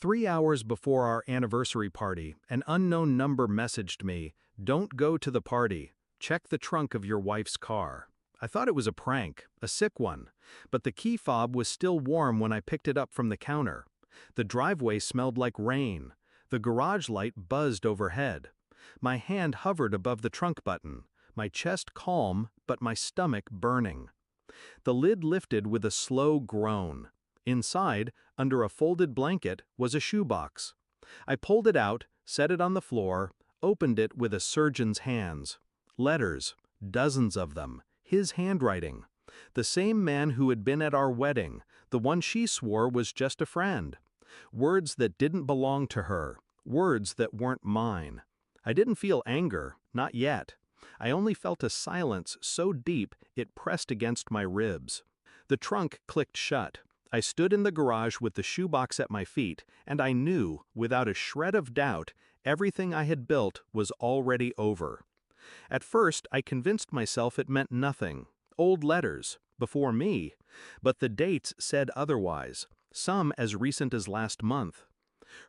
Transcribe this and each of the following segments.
3 hours before our anniversary party, an unknown number messaged me, "Don't go to the party. Check the trunk of your wife's car." I thought it was a prank, a sick one, but the key fob was still warm when I picked it up from the counter. The driveway smelled like rain. The garage light buzzed overhead. My hand hovered above the trunk button, my chest calm but my stomach burning. The lid lifted with a slow groan. Inside, under a folded blanket, was a shoebox. I pulled it out, set it on the floor, opened it with a surgeon's hands. Letters, dozens of them, his handwriting. The same man who had been at our wedding, the one she swore was just a friend. Words that didn't belong to her, words that weren't mine. I didn't feel anger, not yet. I only felt a silence so deep it pressed against my ribs. The trunk clicked shut. I stood in the garage with the shoebox at my feet, and I knew, without a shred of doubt, everything I had built was already over. At first, I convinced myself it meant nothing. Old letters, before me. But the dates said otherwise, some as recent as last month.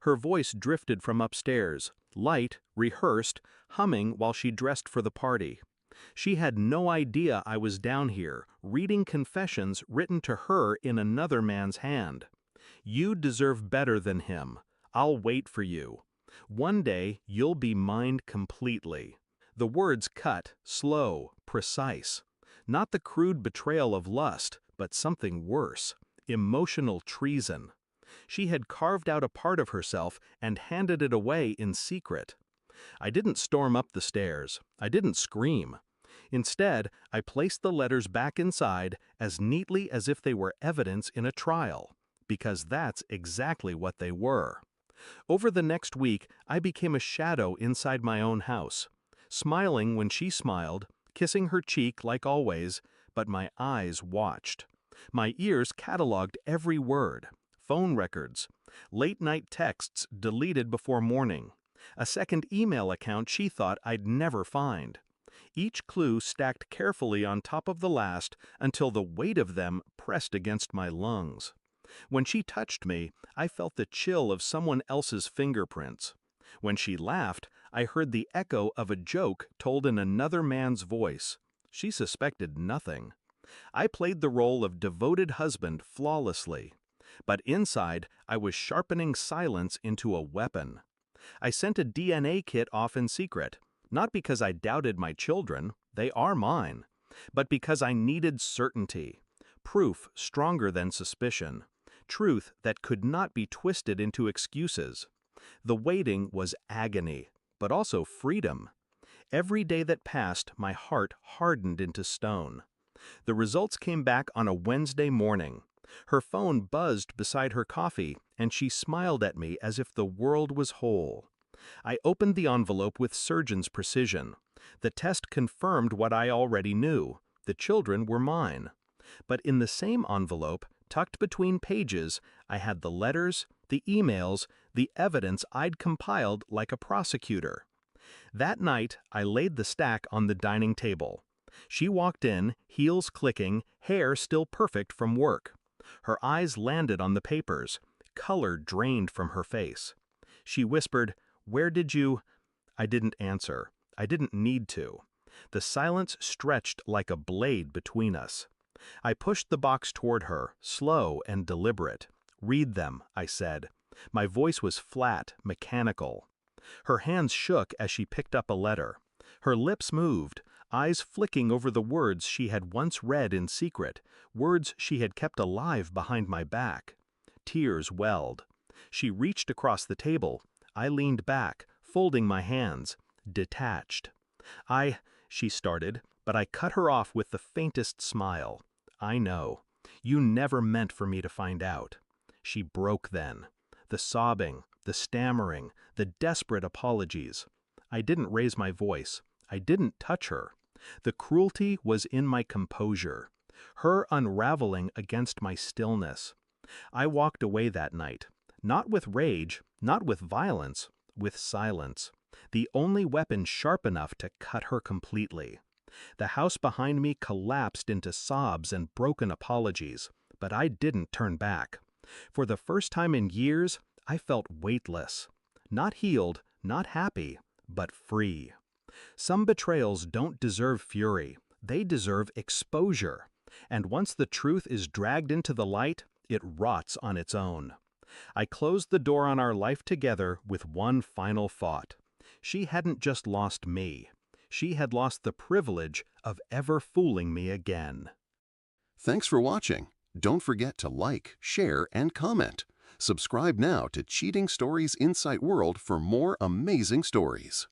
Her voice drifted from upstairs, light, rehearsed, humming while she dressed for the party. She had no idea I was down here, reading confessions written to her in another man's hand. "You deserve better than him. I'll wait for you. One day you'll be mine completely." The words cut, slow, precise. Not the crude betrayal of lust, but something worse. Emotional treason. She had carved out a part of herself and handed it away in secret. I didn't storm up the stairs. I didn't scream. Instead, I placed the letters back inside as neatly as if they were evidence in a trial, because that's exactly what they were. Over the next week, I became a shadow inside my own house, smiling when she smiled, kissing her cheek like always, but my eyes watched. My ears cataloged every word. Phone records, late-night texts deleted before morning, a second email account she thought I'd never find. Each clue stacked carefully on top of the last until the weight of them pressed against my lungs. When she touched me, I felt the chill of someone else's fingerprints. When she laughed, I heard the echo of a joke told in another man's voice. She suspected nothing. I played the role of devoted husband flawlessly. But inside, I was sharpening silence into a weapon. I sent a DNA kit off in secret, not because I doubted my children, they are mine, but because I needed certainty, proof stronger than suspicion, truth that could not be twisted into excuses. The waiting was agony, but also freedom. Every day that passed, my heart hardened into stone. The results came back on a Wednesday morning. Her phone buzzed beside her coffee, and she smiled at me as if the world was whole. I opened the envelope with surgeon's precision. The test confirmed what I already knew. The children were mine. But in the same envelope, tucked between pages, I had the letters, the emails, the evidence I'd compiled like a prosecutor. That night, I laid the stack on the dining table. She walked in, heels clicking, hair still perfect from work. Her eyes landed on the papers. Color drained from her face. She whispered, "Where did you—" I didn't answer. I didn't need to. The silence stretched like a blade between us. I pushed the box toward her, slow and deliberate. "Read them," I said. My voice was flat, mechanical. Her hands shook as she picked up a letter. Her lips moved, eyes flicking over the words she had once read in secret, words she had kept alive behind my back. Tears welled. She reached across the table. I leaned back, folding my hands, detached. She started, but I cut her off with the faintest smile. "I know. You never meant for me to find out." She broke then. The sobbing, the stammering, the desperate apologies. I didn't raise my voice. I didn't touch her. The cruelty was in my composure, her unraveling against my stillness. I walked away that night, not with rage, not with violence, with silence, the only weapon sharp enough to cut her completely. The house behind me collapsed into sobs and broken apologies, but I didn't turn back. For the first time in years, I felt weightless. Not healed, not happy, but free. Some betrayals don't deserve fury. They deserve exposure. And once the truth is dragged into the light, it rots on its own. I closed the door on our life together with one final thought. She hadn't just lost me. She had lost the privilege of ever fooling me again. Thanks for watching. Don't forget to like, share, and comment. Subscribe now to Cheating Stories Insight World for more amazing stories.